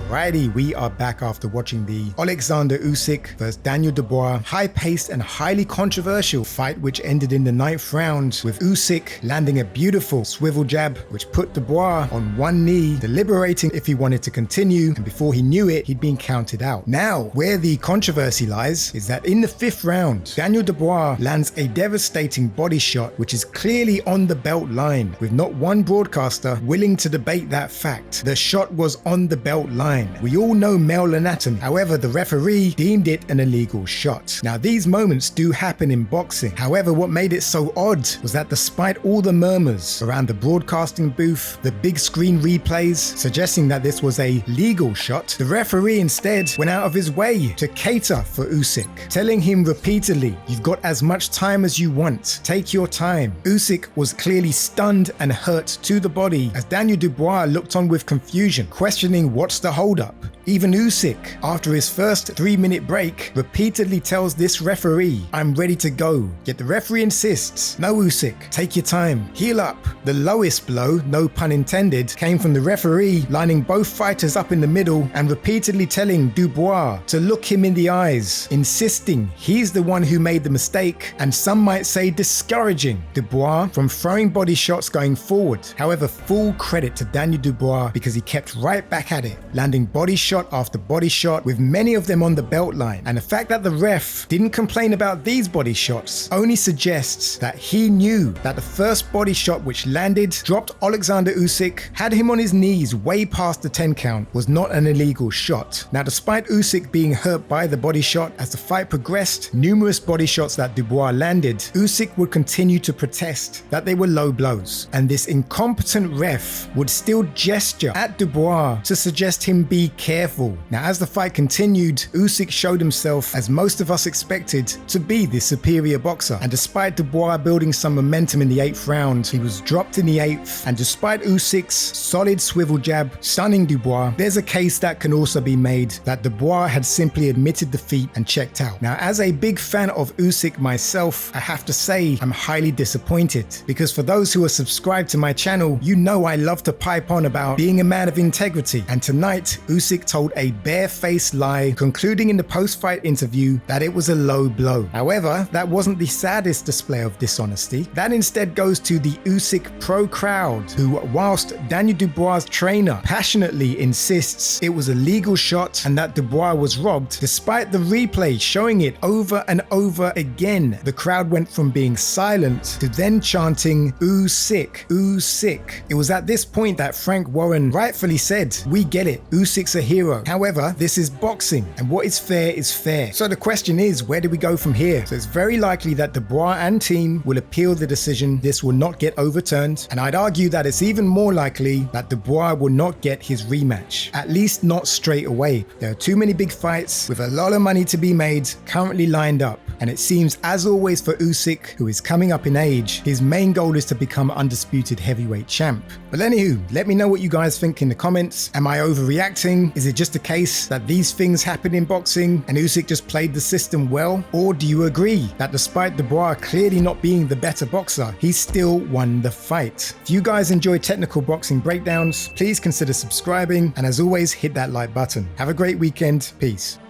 Alrighty, we are back after watching the Oleksandr Usyk vs Daniel Dubois high-paced and highly controversial fight, which ended in the 9th round with Usyk landing a beautiful swivel jab which put Dubois on one knee, deliberating if he wanted to continue, and before he knew it, he'd been counted out. Now, where the controversy lies is that in the 5th round, Daniel Dubois lands a devastating body shot which is clearly on the belt line, with not one broadcaster willing to debate that fact. The shot was on the belt line. We all know male anatomy, however the referee deemed it an illegal shot. Now these moments do happen in boxing, however what made it so odd was that despite all the murmurs around the broadcasting booth, the big screen replays suggesting that this was a legal shot, the referee instead went out of his way to cater for Usyk, telling him repeatedly, "You've got as much time as you want, take your time." Usyk was clearly stunned and hurt to the body as Daniel Dubois looked on with confusion, questioning what's the hold up. Even Usyk, after his first 3-minute break, repeatedly tells this referee, "I'm ready to go." Yet the referee insists, "No Usyk, take your time, heal up." The lowest blow, no pun intended, came from the referee lining both fighters up in the middle and repeatedly telling Dubois to look him in the eyes, insisting he's the one who made the mistake, and some might say discouraging Dubois from throwing body shots going forward. However, full credit to Daniel Dubois because he kept right back at it, landing body shot after body shot, with many of them on the belt line. And the fact that the ref didn't complain about these body shots only suggests that he knew that the first body shot which landed, dropped Oleksandr Usyk, had him on his knees way past the 10 count, was not an illegal shot. Now despite Usyk being hurt by the body shot, as the fight progressed, numerous body shots that Dubois landed, Usyk would continue to protest that they were low blows, and this incompetent ref would still gesture at Dubois to suggest him be careful. Now as the fight continued, Usyk showed himself, as most of us expected, to be the superior boxer, and despite Dubois building some momentum in the 8th round, he was dropped in the 8th, and despite Usyk's solid swivel jab stunning Dubois, there's a case that can also be made that Dubois had simply admitted defeat and checked out. Now as a big fan of Usyk myself, I have to say I'm highly disappointed, because for those who are subscribed to my channel, you know I love to pipe on about being a man of integrity, and tonight Usyk told a barefaced lie, concluding in the post-fight interview that it was a low blow. However, that wasn't the saddest display of dishonesty. That instead goes to the Usyk pro crowd, who, whilst Daniel Dubois' trainer passionately insists it was a legal shot and that Dubois was robbed, despite the replay showing it over and over again, the crowd went from being silent to then chanting Usyk, Usyk. It was at this point that Frank Warren rightfully said, "We get it, Usyk's a hero. However, this is boxing, and what is fair is fair." So the question is, where do we go from here? So it's very likely that Dubois and team will appeal the decision. This will not get overturned, and I'd argue that it's even more likely that Dubois will not get his rematch, at least not straight away. There are too many big fights with a lot of money to be made currently lined up, and it seems, as always for Usyk, who is coming up in age, his main goal is to become undisputed heavyweight champ. But anywho, let me know what you guys think in the comments. Am I overreacting? Is it just a case that these things happen in boxing and Usyk just played the system well? Or do you agree that despite Dubois clearly not being the better boxer, he still won the fight? If you guys enjoy technical boxing breakdowns, please consider subscribing, and as always, hit that like button. Have a great weekend. Peace.